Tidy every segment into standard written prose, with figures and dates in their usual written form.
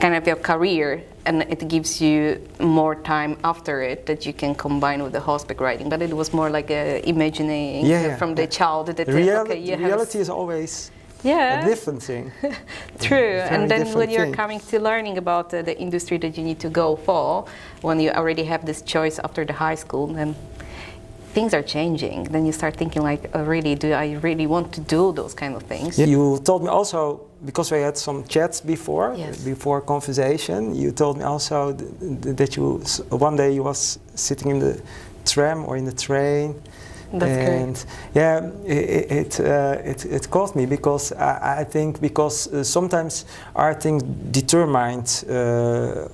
kind of your career, and it gives you more time after it that you can combine with the horseback riding. But it was more like imagining from the child that reality is always a different thing. True, and then when you're coming to learning about the industry that you need to go for, when you already have this choice after the high school, then things are changing. Then you start thinking like, oh, really, do I really want to do those kind of things? You told me also, because we had some chats before conversation, you told me also that you one day you was sitting in the tram or in the train. That's great. It caught me because I think sometimes are things determined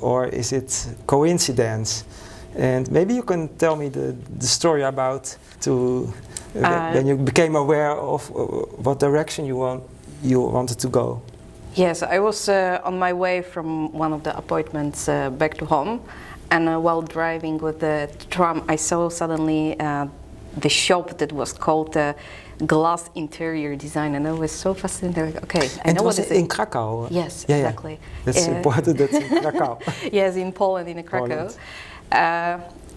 or is it coincidence? And maybe you can tell me the story about when you became aware of what direction you wanted to go. Yes, I was on my way from one of the appointments back to home, and while driving with the tram, I saw suddenly the shop that was called Glass Interior Design, and I was so fascinated. Like, okay, I know what it is. In Krakow. Yes, exactly. That's important. That's in Krakow. Yes, in Poland, in Krakow.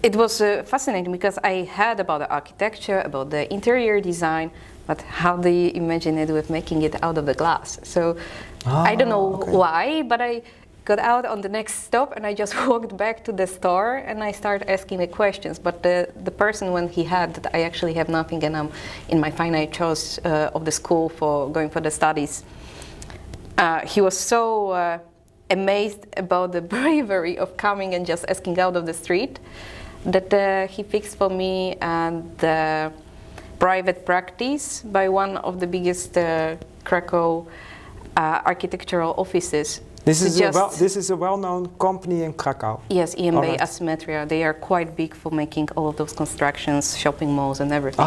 It was fascinating because I heard about the architecture, about the interior design, but how do you imagine it with making it out of the glass? So I don't know why, but I got out on the next stop and I just walked back to the store and I started asking the questions. But the person, when he had that I actually have nothing and I'm in my finite choice of the school for going for the studies, he was so amazed about the bravery of coming and just asking out of the street that he fixed for me the private practice by one of the biggest Krakow architectural offices. This is a well-known company in Krakow. Yes, EMB Asymmetria. They are quite big for making all of those constructions, shopping malls and everything.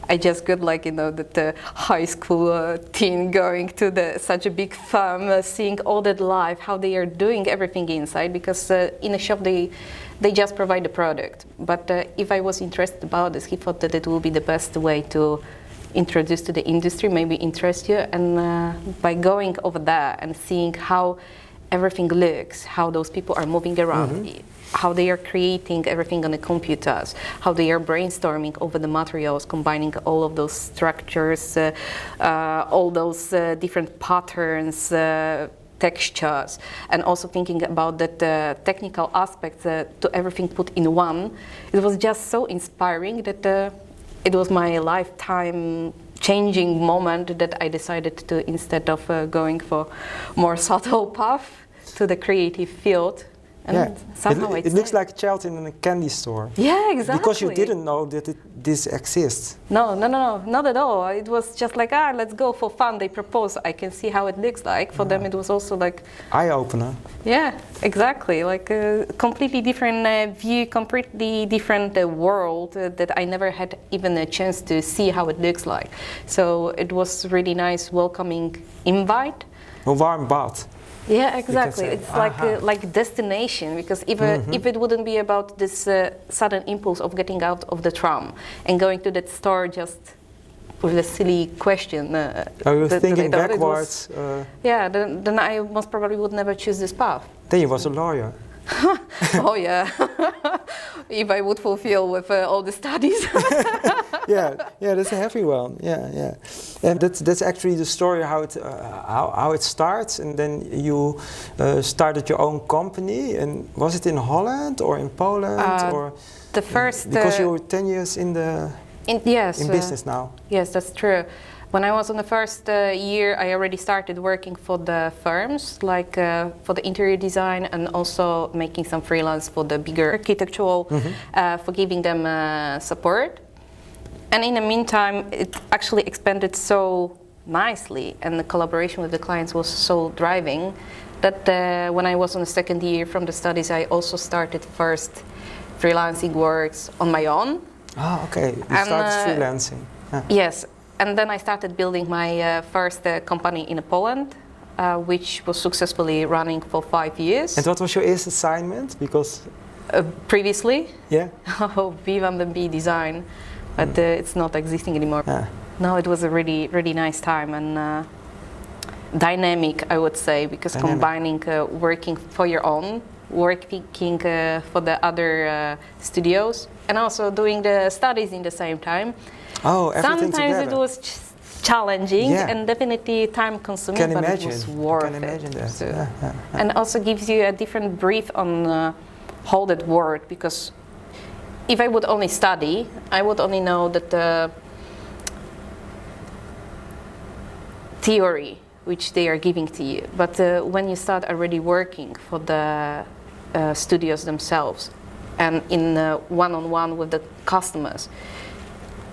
I just got the high school teen going to such a big firm, seeing all that life, how they are doing everything inside, because in a shop they just provide the product. But if I was interested about this, he thought that it will be the best way to introduce to the industry, maybe interest you, and by going over there and seeing how everything looks, how those people are moving around, how they are creating everything on the computers, how they are brainstorming over the materials, combining all of those structures, all those different patterns, textures, and also thinking about that technical aspects to everything put in one. It was just so inspiring that it was my lifetime changing moment that I decided to, instead of going for more subtle path to the creative field. And somehow it looks like a child in a candy store. Yeah, exactly. Because you didn't know that this exists. No, not at all. It was just like, let's go for fun. They proposed. I can see how it looks like. For them, it was also like eye-opener. Yeah, exactly. Like a completely different view, completely different world that I never had even a chance to see how it looks like. So it was really nice, welcoming invite. A warm bath. Yeah, exactly. It's like destination, because if it wouldn't be about this sudden impulse of getting out of the tram and going to that store just with a silly question. You were thinking backwards. Then I most probably would never choose this path. Then you was a lawyer. Oh yeah, if I would fulfill with all the studies. yeah, that's a heavy one. Yeah, and that's actually the story how it starts, and then you started your own company. And was it in Holland or in Poland or the first? Because you were 10 years in business now. Yes, that's true. When I was on the first year, I already started working for the firms, like for the interior design, and also making some freelance for the bigger architectural, for giving them support. And in the meantime, it actually expanded so nicely, and the collaboration with the clients was so driving that when I was on the second year from the studies, I also started first freelancing works on my own. Oh, okay. You started freelancing. Yes. And then I started building my first company in Poland, which was successfully running for 5 years. And what was your first assignment? Because previously, V1B design, but it's not existing anymore. No, it was a really nice time, and dynamic, I would say, because Dynamic. combining working for your own, working for the other studios, and also doing the studies in the same time. Oh, everything Sometimes together. it was challenging Yeah. and definitely time consuming, Can but imagine. it was worth Can imagine it. that. So, Yeah, yeah. and also gives you a different brief on how that worked, because if I would only study, I would only know that the theory which they are giving to you. But when you start already working for the studios themselves and in one-on-one with the customers,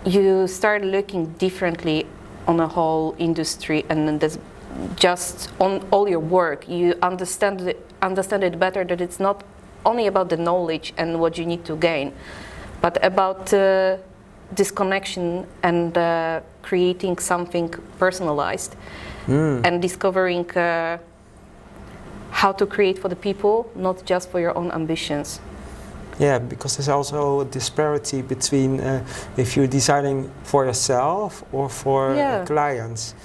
you start looking differently on the whole industry, and then that's just on all your work. You understand it better, that it's not only about the knowledge and what you need to gain, but about this connection and creating something personalized and discovering how to create for the people, not just for your own ambitions. Yeah, because there's also a disparity between if you're designing for yourself or for clients.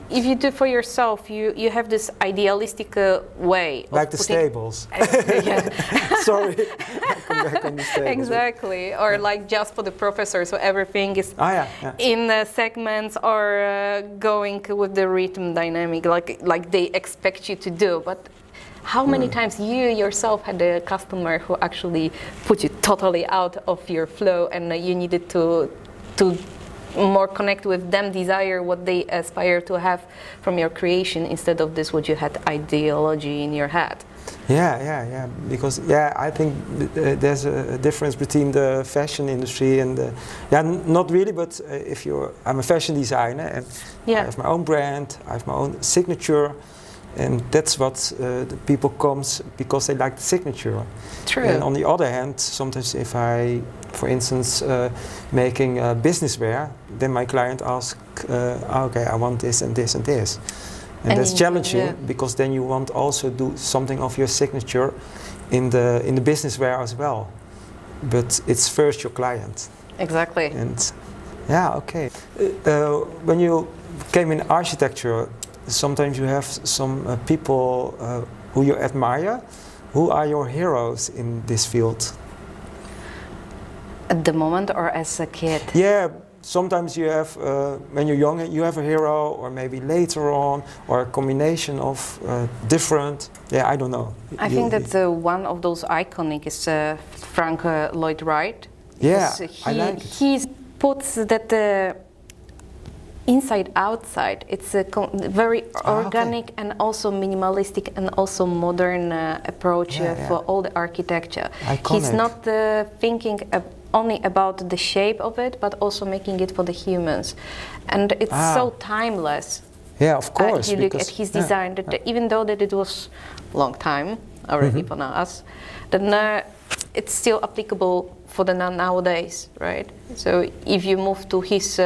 If you do for yourself, you have this idealistic way of Like the stables. Sorry, come back on the stables. Exactly, or like just for the professor, so everything is in segments or going with the rhythm dynamic, like they expect you to do. But how many times you yourself had a customer who actually put you totally out of your flow, and you needed to more connect with them, desire what they aspire to have from your creation, instead of this what you had ideology in your head. Yeah. Because I think there's a difference between the fashion industry and the, not really, but I'm a fashion designer and I have my own brand, I have my own signature. And that's what the people comes because they like the signature. True. And on the other hand, sometimes if I, for instance, making business wear, then my client asks, okay, I want this and this and this. And that's challenging because then you want also do something of your signature in the business wear as well. But it's first your client. Exactly. And okay. When you came in architecture, sometimes you have some people who you admire. Who are your heroes in this field? At the moment or as a kid? Yeah, sometimes you have, when you're young, you have a hero, or maybe later on, or a combination of different, I don't know. I think that one of those iconic is Frank Lloyd Wright. Yeah, I like it. He puts that inside outside. It's a very organic and also minimalistic and also modern approach for all the architecture. Iconic. He's not thinking only about the shape of it, but also making it for the humans, and it's so timeless. Yeah, of course. You look at his design, that even though that it was a long time already for us, then it's still applicable for the nowadays, right? So if you move to his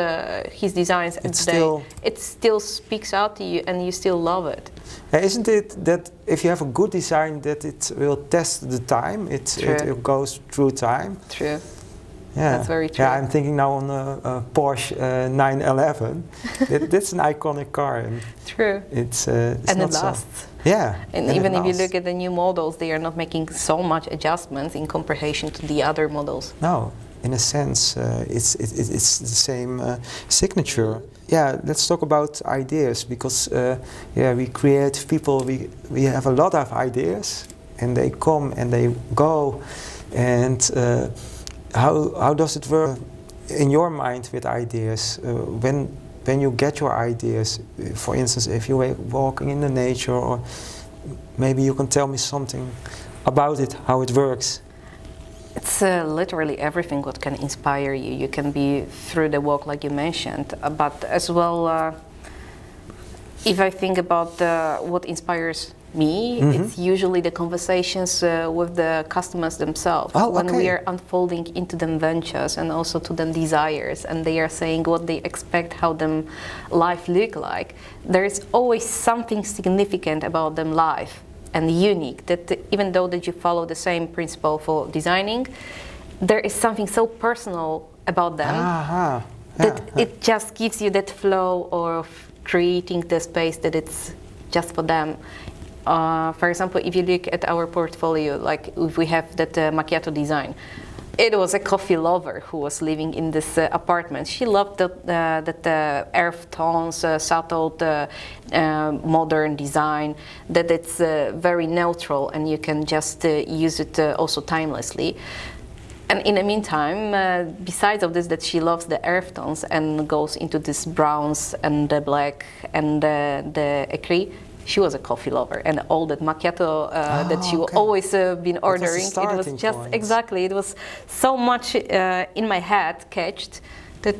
designs today, it still speaks out to you, and you still love it. Isn't it that if you have a good design, that it will test the time? It goes through time. True. Yeah, that's very true. Yeah, I'm thinking now on a Porsche 911. That's an iconic car. And true. It's and not it lasts. Yeah. And even if you look at the new models, they are not making so much adjustments in comparison to the other models. No, in a sense, it's the same signature. Yeah, let's talk about ideas, because we creative people, we have a lot of ideas, and they come and they go, and how does it work in your mind with ideas? When you get your ideas, for instance, if you're walking in the nature, or maybe you can tell me something about it, how it works. It's literally everything what can inspire you. You can be through the walk, like you mentioned, but as well, if I think about what inspires me, it's usually the conversations with the customers themselves, when we are unfolding into them ventures and also to them desires, and they are saying what they expect, how them life look like. There is always something significant about them life and unique, that even though that you follow the same principle for designing, there is something so personal about them that it just gives you that flow of creating the space that it's just for them. For example, if you look at our portfolio, like if we have that macchiato design, it was a coffee lover who was living in this apartment. She loved that earth tones, subtle, modern design, that it's very neutral and you can just use it also timelessly. And in the meantime, besides of this, that she loves the earth tones and goes into this browns and the black and the ecru, she was a coffee lover, and all that macchiato that she always been ordering, it was just point. Exactly. It was so much in my head catched that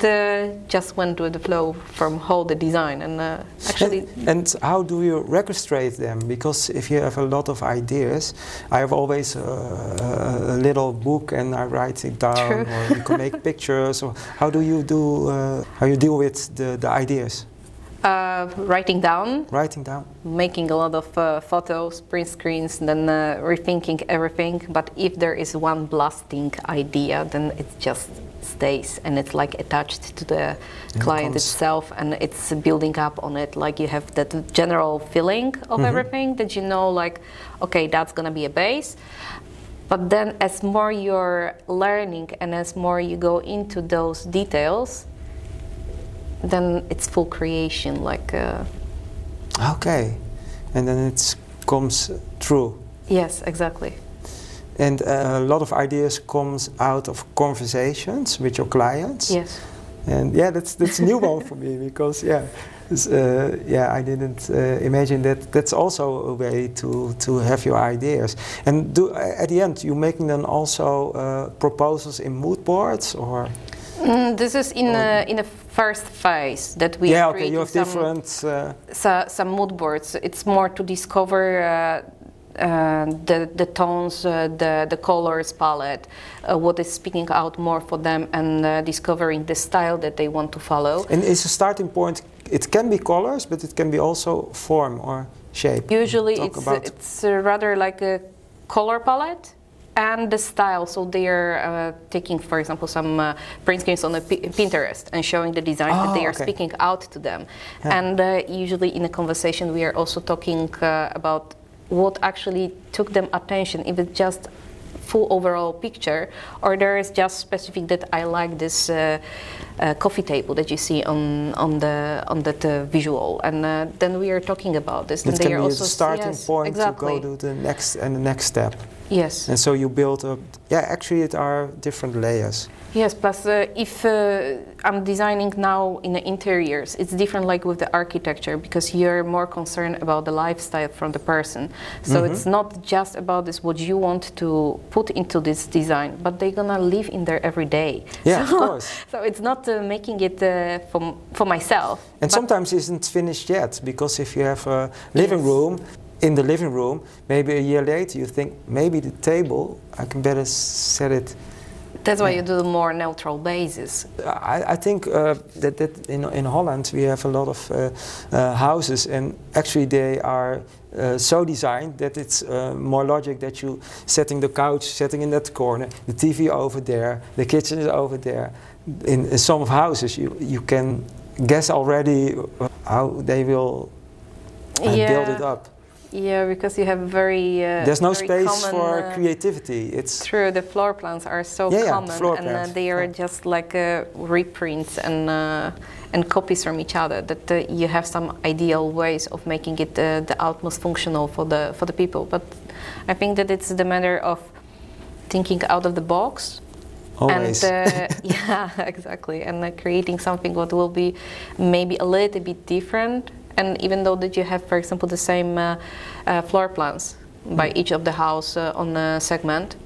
just went with the flow from whole the design and actually. And how do you registrate them? Because if you have a lot of ideas, I have always a little book and I write it down. True. Or you can make pictures. Or how do you do? How you deal with the ideas? Writing down, making a lot of photos, print screens, and then rethinking everything. But if there is one blasting idea, then it just stays and it's like attached to the client itself, and it's building up on it. Like you have that general feeling of everything that you know, like, okay, that's gonna be a base. But then as more you're learning and as more you go into those details, then it's full creation, like. Okay, and then it comes true. Yes, exactly. And a lot of ideas comes out of conversations with your clients. Yes. And yeah, that's a new one for me because I didn't imagine that. That's also a way to have your ideas. And at the end, you making then also proposals in mood boards or. This is in the first phase that we are creating. You have different some mood boards. It's more to discover the tones, the colors palette, what is speaking out more for them, and discovering the style that they want to follow. And is a starting point? It can be colors, but it can be also form or shape. Usually, it's rather like a color palette. And the style, so they are taking, for example, some print screens on Pinterest and showing the designs that they are speaking out to them. Yeah. And usually in a conversation we are also talking about what actually took them attention, if it's just full overall picture or there is just specific that I like this coffee table that you see on that visual, and then we are talking about this. It can be also a starting point to go to the next step. Yes. And so you build up. Yeah, actually, it are different layers. Yes. Plus, if I'm designing now in the interiors, it's different, like with the architecture, because you're more concerned about the lifestyle from the person. So it's not just about this what you want to put into this design, but they're gonna live in there every day. Yeah, so, of course. So it's not making it for myself. And sometimes it isn't finished yet, because if you have a living room. In the living room, maybe a year later, you think maybe the table, I can better set it. That's why you do the more neutral bases. I think that in Holland we have a lot of houses, and actually they are so designed that it's more logic that you setting the couch, setting in that corner, the TV over there, the kitchen is over there. In some houses, you can guess already how they will build it up. Yeah, because you have very there's no very space common, for creativity. It's true. The floor plans are so common, and they are just like reprints and copies from each other. That you have some ideal ways of making it the utmost functional for the people. But I think that it's the matter of thinking out of the box. Always. And yeah, exactly, and creating something what will be maybe a little bit different. And even though that you have, for example, the same floor plans by each of the house on a segment,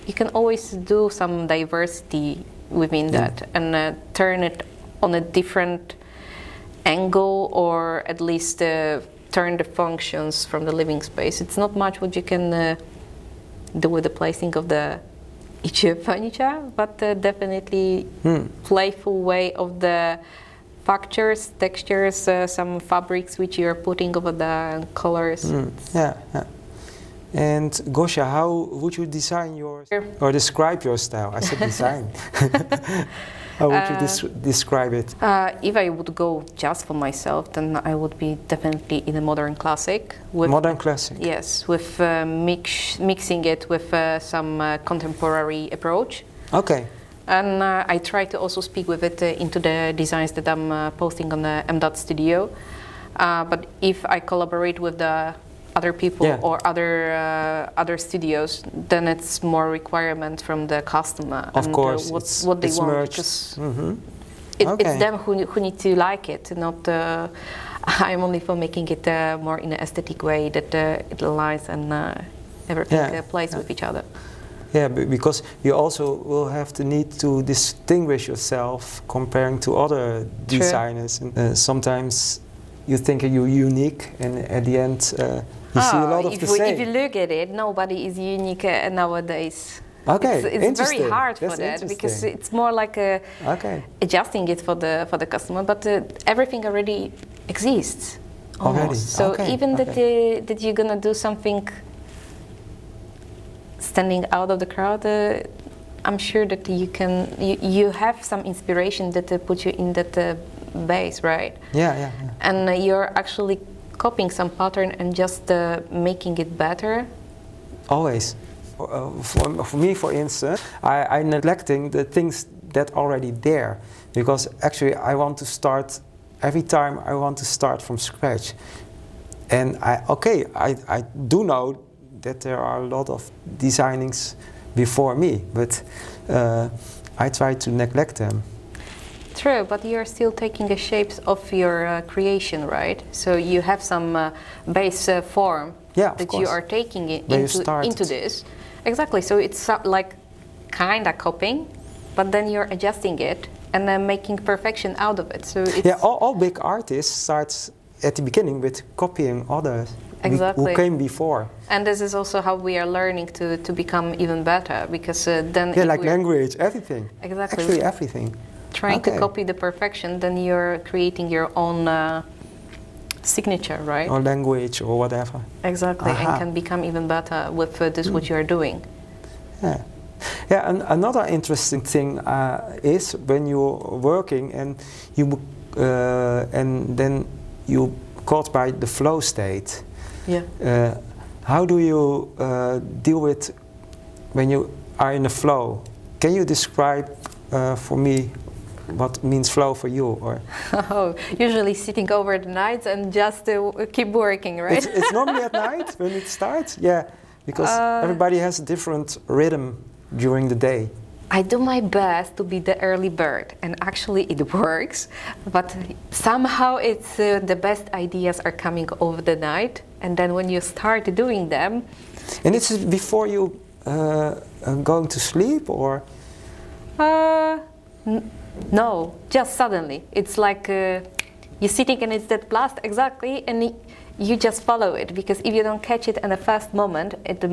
you can always do some diversity within that and turn it on a different angle, or at least turn the functions from the living space. It's not much what you can do with the placing of each furniture, but definitely playful way of the factures, textures, some fabrics which you're putting over the colors. Yeah. And Gosia, how would you design yours or describe your style? I said design. How would you describe it? If I would go just for myself, then I would be definitely in a modern classic. Modern classic? Yes, with mixing it with some contemporary approach. Okay. And I try to also speak with it into the designs that I'm posting on the MODEZ studio. But if I collaborate with the other people or other studios, then it's more requirement from the customer. Of course, what they want. Merged. Because Okay. it's them who need to like it, not I'm only for making it more in an aesthetic way that it aligns and everything plays with each other. Yeah, because you also will have the need to distinguish yourself comparing to other designers. And sometimes you think you're unique, and at the end you see a lot of the same. If you look at it, nobody is unique nowadays. Okay, it's very hard for that because it's more like adjusting it for the customer. But everything already exists. Almost. So even that you're gonna do something standing out of the crowd, I'm sure that you have some inspiration that puts you in that base, right? Yeah. And you're actually copying some pattern and just making it better. Always. For me, for instance, I neglecting the things that already there, because actually I want to start every time. I want to start from scratch, and I do know that there are a lot of designings before me, but I try to neglect them. True, but you're still taking the shapes of your creation, right? So you have some base form that you are taking into this. Exactly, so it's like kind of copying, but then you're adjusting it and then making perfection out of it. So it's all big artists start at the beginning with copying others who came before. And this is also how we are learning to become even better, because then like language, everything. Exactly. Actually, everything. Trying to copy the perfection, then you're creating your own signature, right? Or language or whatever. Exactly, and can become even better with this what you are doing. Yeah, and another interesting thing is when you're working and then you caught by the flow state. Yeah. How do you deal with when you are in the flow? Can you describe for me what means flow for you? Or usually sitting over the night and just keep working, right? It's normally at night when it starts, because everybody has a different rhythm during the day. I do my best to be the early bird, and actually it works, but somehow it's the best ideas are coming over the night, and then when you start doing them... And it's before you going to sleep, or...? No, just suddenly. It's like you're sitting and it's that blast, exactly, and you just follow it, because if you don't catch it in the first moment, it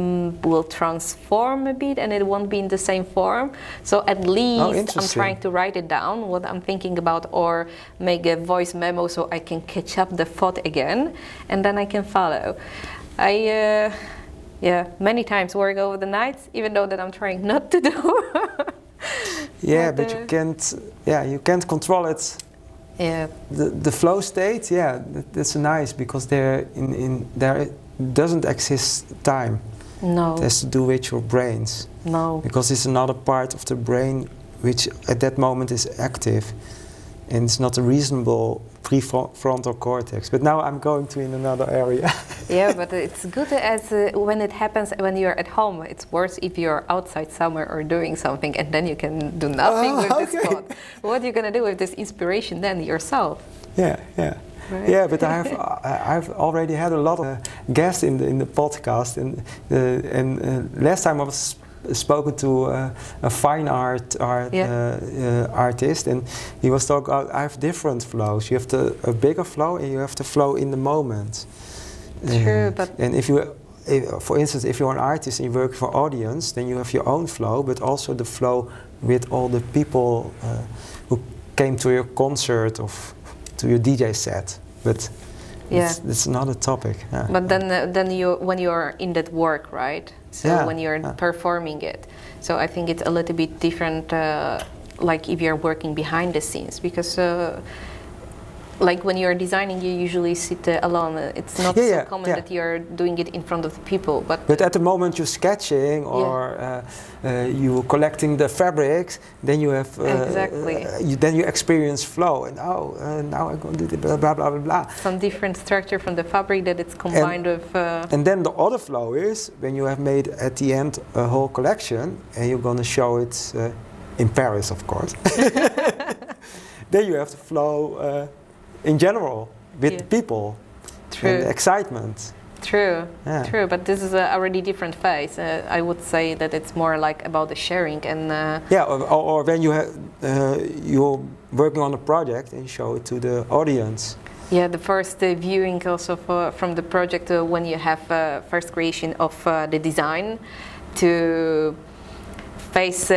will transform a bit and it won't be in the same form. So at least I'm trying to write it down, what I'm thinking about, or make a voice memo so I can catch up the thought again, and then I can follow. I many times work over the nights, even though that I'm trying not to do. But you can't control it. Yeah. The flow state, that's nice, because there doesn't exist time. No. It has to do with your brains. No. Because it's another part of the brain which at that moment is active, and it's not a reasonable prefrontal cortex. But now I'm going to in another area. Yeah, but it's good as when it happens when you're at home. It's worse if you're outside somewhere or doing something, and then you can do nothing with this thought. What are you gonna do with this inspiration then yourself? Yeah. Right. Yeah, but I've already had a lot of guests in the podcast, and last time I was spoken to a fine art artist, and he was talking about I have different flows. You have a bigger flow, and you have the flow in the moment. True, but and for instance, if you're an artist and you work for audience, then you have your own flow, but also the flow with all the people who came to your concert or to your DJ set. But it's another topic. Yeah. But then when you're in that work, right? So when you're performing it, so I think it's a little bit different like if you're working behind the scenes, because like when you're designing, you usually sit alone. It's not so common that you're doing it in front of people. But at the moment you're sketching or you're collecting the fabrics, then you have then you experience flow, and now I'm going to do blah blah blah blah blah. Some different structure from the fabric that it's combined with. And then the other flow is when you have made at the end a whole collection, and you're going to show it in Paris, of course. Then you have the flow. In general, with people, and excitement. True, but this is a already different phase. I would say that it's more like about the sharing and. Or when you're working on a project and show it to the audience. Yeah, the first viewing also from the project when you have first creation of the design to face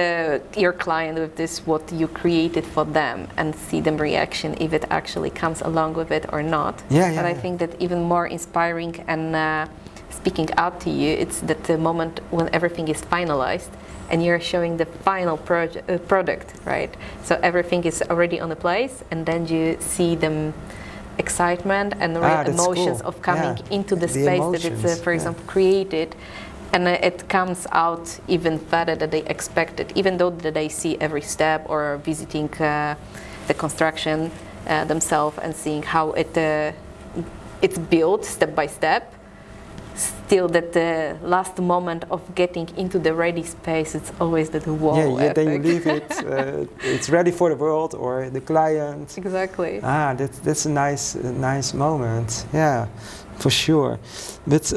your client with this, what you created for them, and see them reaction if it actually comes along with it or not. I think that even more inspiring and speaking out to you, it's that the moment when everything is finalized and you're showing the final product, right? So everything is already on the place, and then you see them excitement and real emotions of coming into the space that it's, for example, created. And it comes out even better than they expected, even though they see every step or visiting the construction themselves and seeing how it's built step by step. Still, that the last moment of getting into the ready space, it's always that wow effect. Then you leave it, it's ready for the world or the client. Exactly. That's a nice moment. Yeah, for sure. But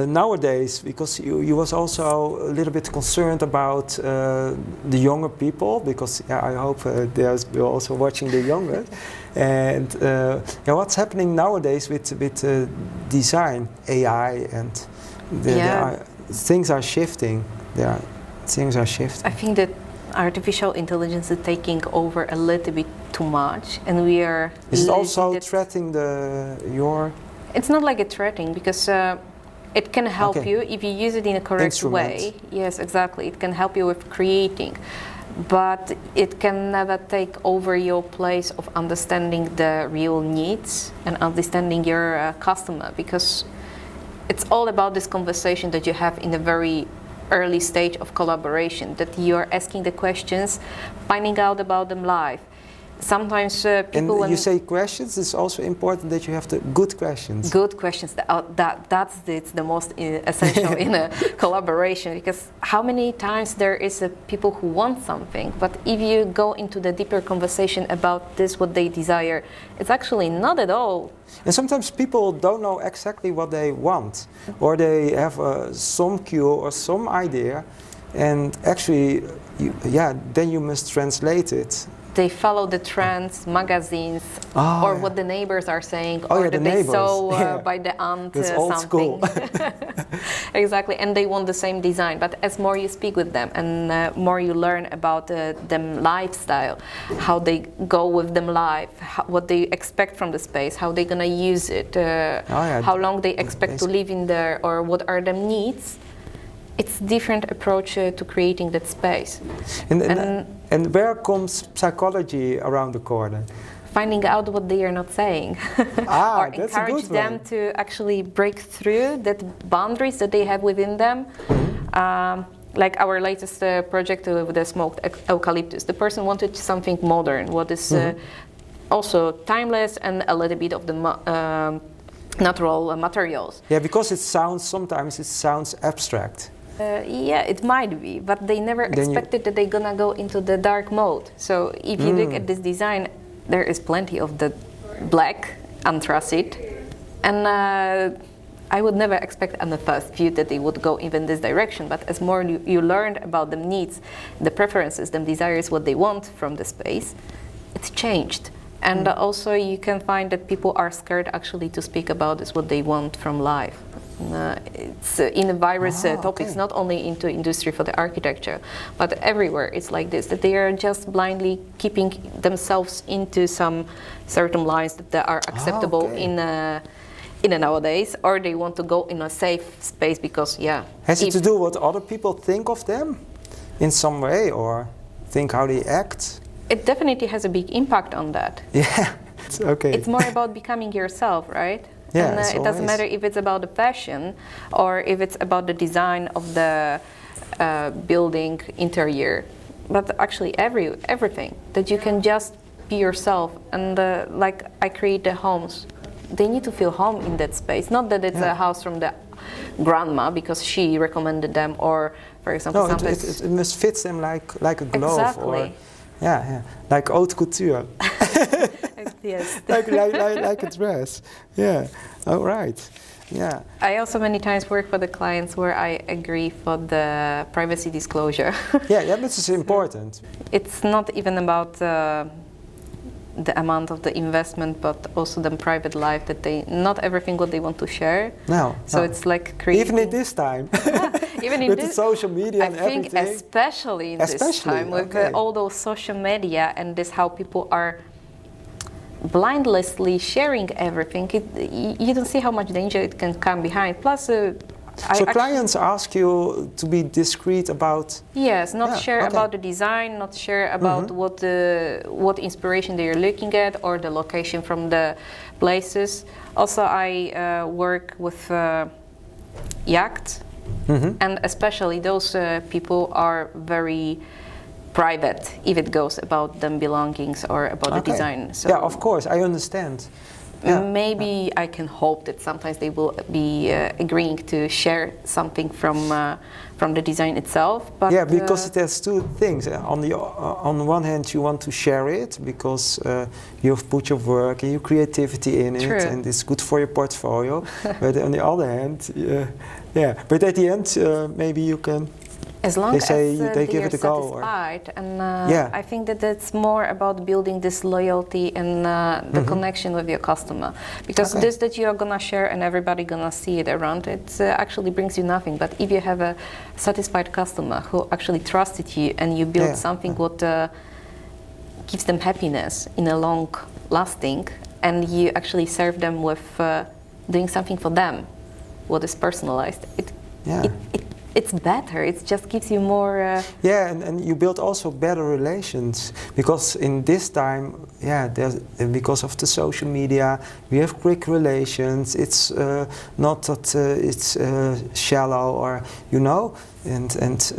nowadays, because you was also a little bit concerned about the younger people, because I hope there's also watching the younger, and what's happening nowadays with design, AI, and things are shifting. Things are shifting. I think that artificial intelligence is taking over a little bit too much, and we are. Is it also threatening your? It's not like a threatening, because. It can help you if you use it in a correct way. Yes, exactly. It can help you with creating, but it can never take over your place of understanding the real needs and understanding your customer, because it's all about this conversation that you have in the very early stage of collaboration, that you are asking the questions, finding out about them live. Sometimes people. And you say questions. It's also important that you have the good questions. Good questions. That's the most essential in a collaboration, because how many times there is people who want something, but if you go into the deeper conversation about this, what they desire, it's actually not at all. And sometimes people don't know exactly what they want, or they have some cue or some idea, and actually, then you must translate it. They follow the trends, magazines, or what the neighbors are saying, or that they saw by the aunt That's old something. School. Exactly, and they want the same design. But as more you speak with them and more you learn about them lifestyle, how they go with them live, what they expect from the space, how they're gonna use it, how long they expect to live in there, or what are their needs. It's a different approach to creating that space. And where comes psychology around the corner? Finding out what they are not saying. Or encourage them to actually break through that boundaries that they have within them. Like our latest project with the smoked eucalyptus. The person wanted something modern, what is also timeless and a little bit of the natural materials. Yeah, because sometimes it sounds abstract. It might be, but they never expected that they're gonna go into the dark mode. So if you look at this design, there is plenty of the black, anthracite, and I would never expect on the first view that they would go even this direction. But as more you learned about the needs, the preferences, the desires, what they want from the space, it's changed. And also you can find that people are scared actually to speak about this, what they want from life. It's in the various topics, not only into industry for the architecture, but everywhere it's like this, that they are just blindly keeping themselves into some certain lines that are acceptable in a nowadays, or they want to go in a safe space because, Has it to do what other people think of them in some way, or? think how they act? It definitely has a big impact on that. Yeah, okay. It's more about becoming yourself, right? Yeah, and it doesn't matter if it's about the fashion or if it's about the design of the building interior, but actually everything that you can just be yourself. And like I create the homes, they need to feel home in that space. Not that it's a house from the grandma because she recommended them, or for example, no, it must fit them like a glove. Exactly. Or, yeah, like haute couture. Yes. like a dress. Yeah. All right. Yeah. I also many times work for the clients where I agree for the privacy disclosure. Yeah, this is important. It's not even about the amount of the investment, but also the private life that not everything what they want to share. No. So it's like creating. Even in this time. Even in with this, the social media and everything. everything. Especially in this time with all those social media and this how people are blindlessly sharing everything. You don't see how much danger it can come behind. Plus, so clients ask you to be discreet about. Yes, not share about the design, not share about what inspiration they are looking at or the location from the places. Also, I work with yachts, and especially those people are very private if it goes about them belongings or about the design. So yeah, of course, I understand. Yeah. Maybe I can hope that sometimes they will be agreeing to share something from the design itself. But yeah, because there's two things. On the one hand, you want to share it because you've put your work and your creativity in it, and it's good for your portfolio. But on the other hand, but at the end, maybe you can. As long as they give it a go. Satisfied, and I think that it's more about building this loyalty and the connection with your customer. Because this that you are gonna share and everybody gonna see it around, it actually brings you nothing. But if you have a satisfied customer who actually trusted you and you build something what gives them happiness in a long lasting, and you actually serve them with doing something for them, what is personalized, it's better. It just gives you more. Yeah, and you build also better relations because in this time, because of the social media, we have quick relations. It's not that it's shallow or and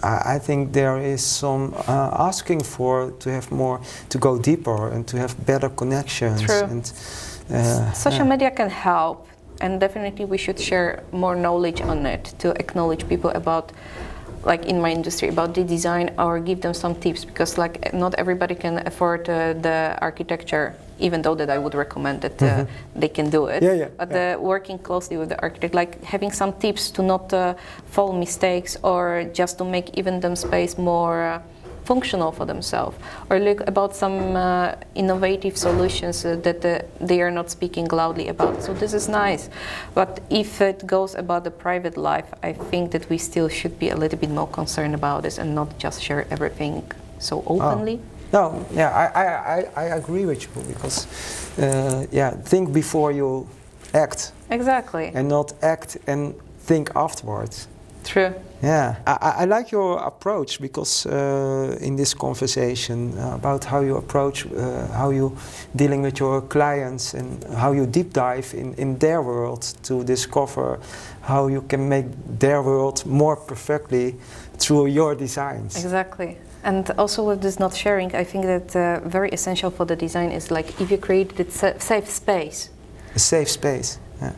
I think there is some asking to have more, to go deeper and to have better connections. True. And social media can help. And definitely we should share more knowledge on it to acknowledge people about, like in my industry, about the design or give them some tips because like not everybody can afford the architecture, even though that I would recommend that they can do it. But working closely with the architect, like having some tips to not follow mistakes or just to make even them space more functional for themselves, or look about some innovative solutions that they are not speaking loudly about. So this is nice, but if it goes about the private life, I think that we still should be a little bit more concerned about this and not just share everything so openly. No, I agree with you because think before you act. Exactly. And not act and think afterwards. True. Yeah, I like your approach because in this conversation about how you approach, how you dealing with your clients and how you deep dive in their world to discover how you can make their world more perfectly through your designs. Exactly. And also with this not sharing, I think that very essential for the design is like if you create that safe space. A safe space, yeah.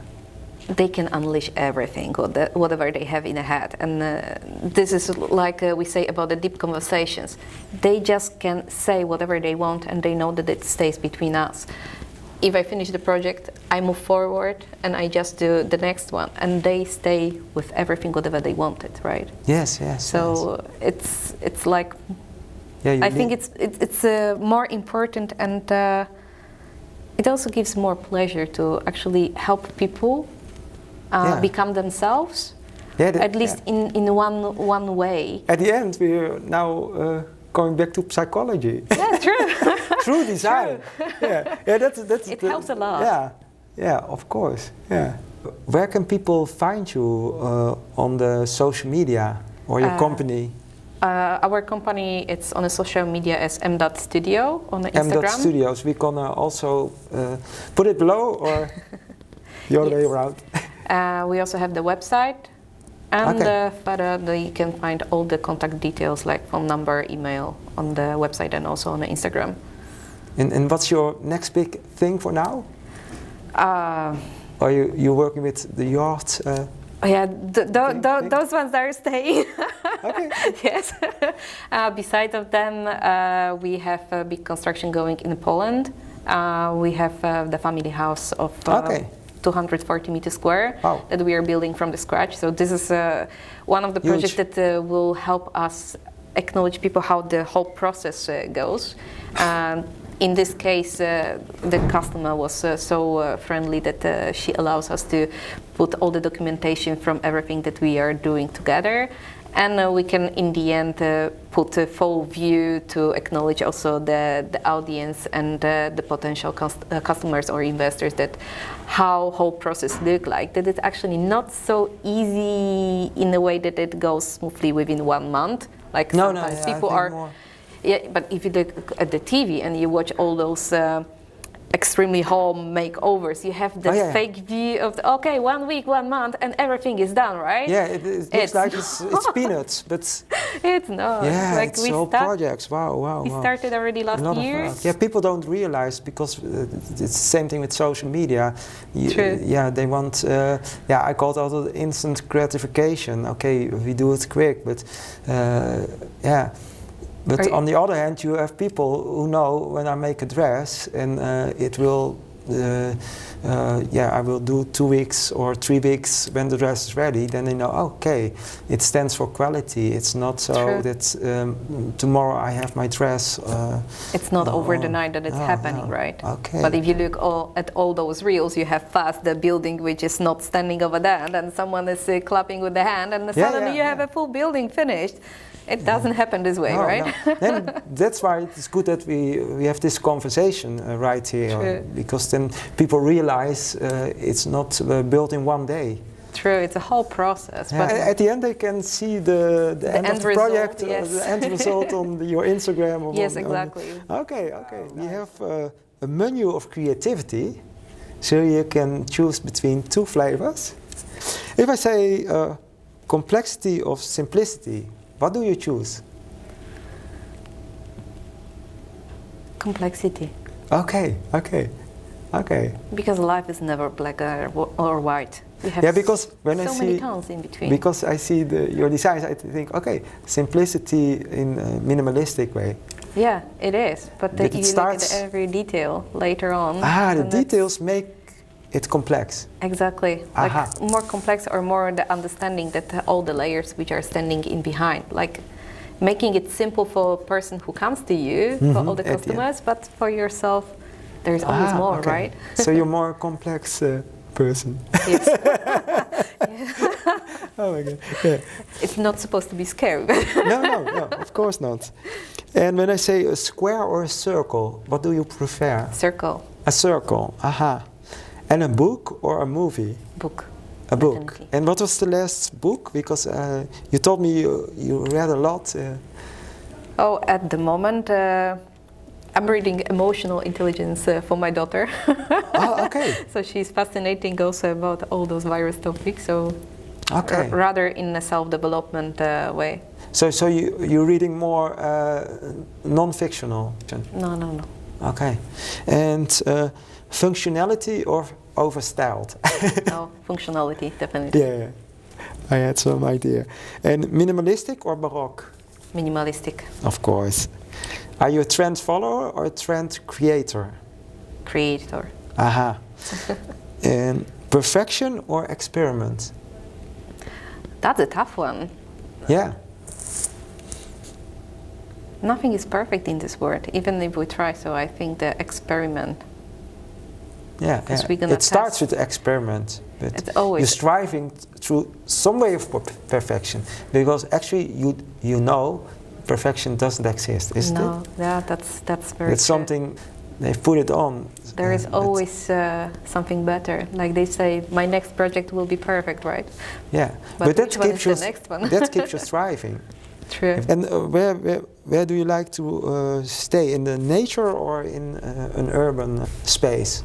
They can unleash everything, whatever they have in their head. And this is like we say about the deep conversations. They just can say whatever they want and they know that it stays between us. If I finish the project, I move forward and I just do the next one. And they stay with everything, whatever they wanted, right? Yes. So it's like, I think it's more important and it also gives more pleasure to actually help people become themselves, at least in one way. At the end, we're now going back to psychology. Yeah, true. Through design. True. That's it helps a lot. Yeah, of course. Yeah. Where can people find you on the social media or your company? Our company, it's on a social media as m.studio on the Instagram. M.studios. We can also put it below or the other way around. We also have the website, and further you can find all the contact details like phone number, email on the website and also on the Instagram. And what's your next big thing for now? Are you working with the yacht? Those ones are staying. Okay. Yes. Besides of them, we have a big construction going in Poland. We have the family house of 240 meters square that we are building from the scratch. So this is one of the projects that will help us acknowledge people how the whole process goes. In this case, the customer was so friendly that she allows us to put all the documentation from everything that we are doing together. And we can, in the end, put a full view to acknowledge also the audience and the potential customers or investors that how whole process look like. That it's actually not so easy in a way that it goes smoothly within 1 month. Like sometimes people are. More. Yeah, but if you look at the TV and you watch all those extremely home makeovers, you have that fake view of 1 week, 1 month, and everything is done, right? Yeah, it looks like it's peanuts, but it's not. Yeah, like it's all projects. Wow. We started already last year. Yeah, people don't realize because it's the same thing with social media. True. Yeah, they want. I call it also instant gratification. Okay, we do it quick, but But on the other hand, you have people who know when I make a dress and it will, I will do 2 weeks or 3 weeks when the dress is ready. Then they know, okay, it stands for quality. It's not so that tomorrow I have my dress. It's not over the night that it's happening, right? Okay. But if you look at all those reels, you have fast the building which is not standing over there, and someone is clapping with the hand, and suddenly you have a full building finished. It doesn't happen this way, right? No. Then that's why it's good that we have this conversation right here, because then people realize it's not built in 1 day. True, it's a whole process. Yeah. But at the end, they can see the end of the project, yes. The end result on your Instagram. Or yes, exactly. Okay. We have a menu of creativity, so you can choose between 2 flavors. If I say complexity of simplicity, what do you choose? Complexity. Okay. Because life is never black or white. You have because when so many tones in between. Because I see your designs, I think, simplicity in a minimalistic way. Yeah, it is. But you look at every detail later on. The details make it complex. Exactly. Like more complex or more the understanding that all the layers which are standing in behind. Like making it simple for a person who comes to you, for all the customers, but for yourself, there's always more, right? So you're more complex person. Yes. Oh my God. Yeah. It's not supposed to be scary. No, of course not. And when I say a square or a circle, what do you prefer? Circle. A circle. And a book or a movie? Book. A book. Definitely. And what was the last book? Because you told me you read a lot. At the moment, I'm reading emotional intelligence for my daughter. Okay. So she's fascinating also about all those various topics. So rather in a self-development way. So you're reading more non-fictional? No. Okay. And functionality or overstyled? No, functionality, definitely. Yeah, I had some idea. And minimalistic or baroque? Minimalistic. Of course. Are you a trend follower or a trend creator? Creator. And perfection or experiment? That's a tough one. Yeah. Nothing is perfect in this world, even if we try. So I think the experiment. Yeah. It starts with the experiment, but it's always you're striving through some way of perfection, because actually you know perfection doesn't exist, isn't it? No, yeah, that's very. It's something they put it on. There is always something better. Like they say, my next project will be perfect, right? Yeah, but that which one keeps is the next one? That keeps you striving. True. And where do you like to stay? In the nature or in an urban space?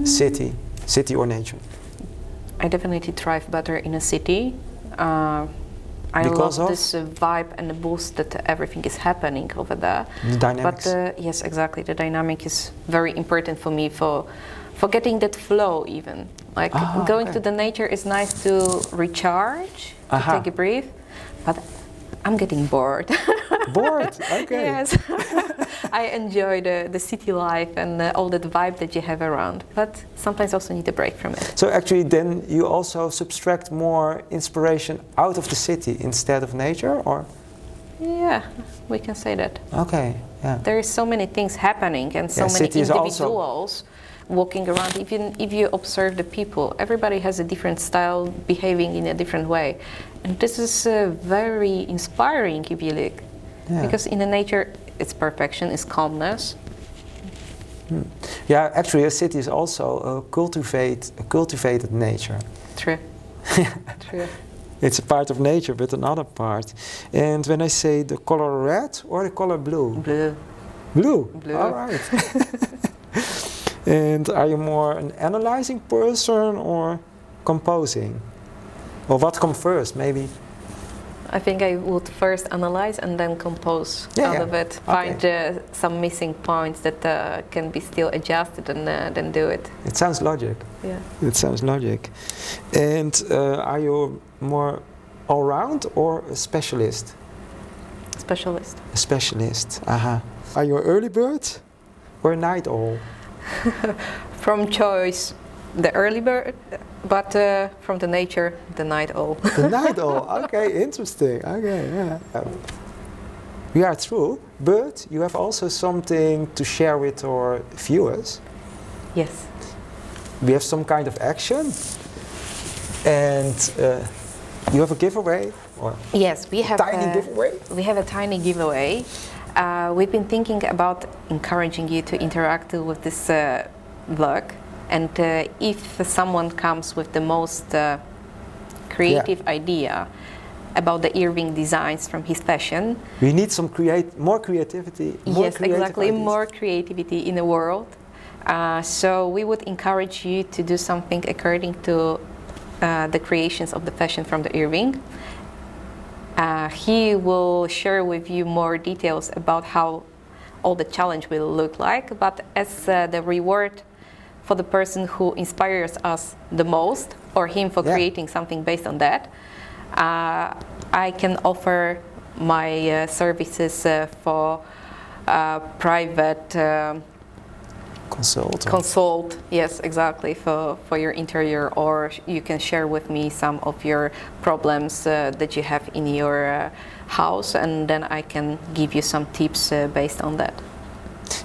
City or nature? I definitely thrive better in a city. I Because love of? this vibe and the boost that everything is happening over there. The dynamics. But yes, exactly. The dynamic is very important for me for getting that flow even. Like going to the nature is nice to recharge, to take a breath, but I'm getting bored. Bored? Okay. Yes. I enjoy the city life and all that vibe that you have around, but sometimes also need a break from it. So actually then you also subtract more inspiration out of the city instead of nature, or? Yeah, we can say that. Okay, yeah. There is so many things happening and so many individuals walking around. Even if you observe the people, everybody has a different style, behaving in a different way. And this is very inspiring if you look. Yeah. Because in the nature, it's perfection, it's calmness. Yeah, actually a city is also a cultivated nature. True. True. It's a part of nature, but another part. And when I say the color red or the color blue? Blue. Blue? Blue. All right. And are you more an analyzing person or composing? Or what comes first, maybe? I think I would first analyze and then compose out of it. Find some missing points that can be still adjusted and then do it. It sounds logic. Yeah. It sounds logic. And are you more all-round or a specialist? Specialist. A specialist, Are you an early bird or a night owl? From choice, the early bird, but from the nature, the night owl. The night owl, okay, interesting. Okay, yeah. We are through, but you have also something to share with our viewers. Yes. We have some kind of action, and you have a giveaway, or yes, we have tiny giveaway. We have a tiny giveaway. We've been thinking about encouraging you to interact with this vlog, and if someone comes with the most creative idea about the Irving designs from his fashion, we need some more creativity. Yes, exactly, more creativity in the world. So we would encourage you to do something according to the creations of the fashion from the Irving. He will share with you more details about how all the challenge will look like, but as the reward for the person who inspires us the most, or him for creating something based on that, I can offer my services for private consult, yes, exactly, for your interior, or you can share with me some of your problems that you have in your house, and then I can give you some tips based on that.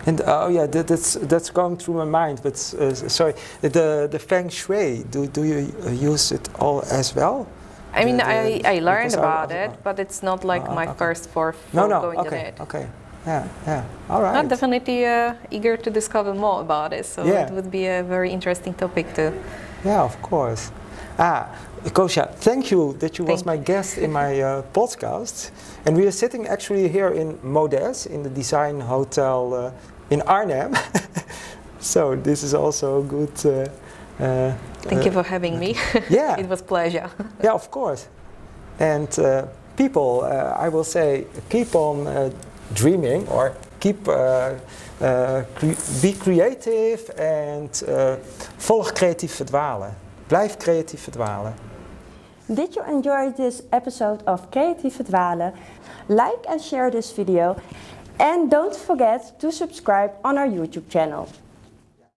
And that's going through my mind, but sorry, the feng shui, do you use it all as well? I mean, I learned about it, but it's not like my first for going on it. Okay. Yeah, all right. I'm definitely eager to discover more about it, so it would be a very interesting topic too. Yeah, of course. Gosia, thank you that you was my guest in my podcast. And we are sitting actually here in MODEZ, in the design hotel in Arnhem. So this is also a good... thank you for having me. Yeah. It was a pleasure. Yeah, of course. And people, I will say, keep on dreaming, or keep be creative and volg creatief verdwalen. Blijf creatief verdwalen. Did you enjoy this episode of Creatief Verdwalen? Like and share this video, and don't forget to subscribe on our YouTube channel.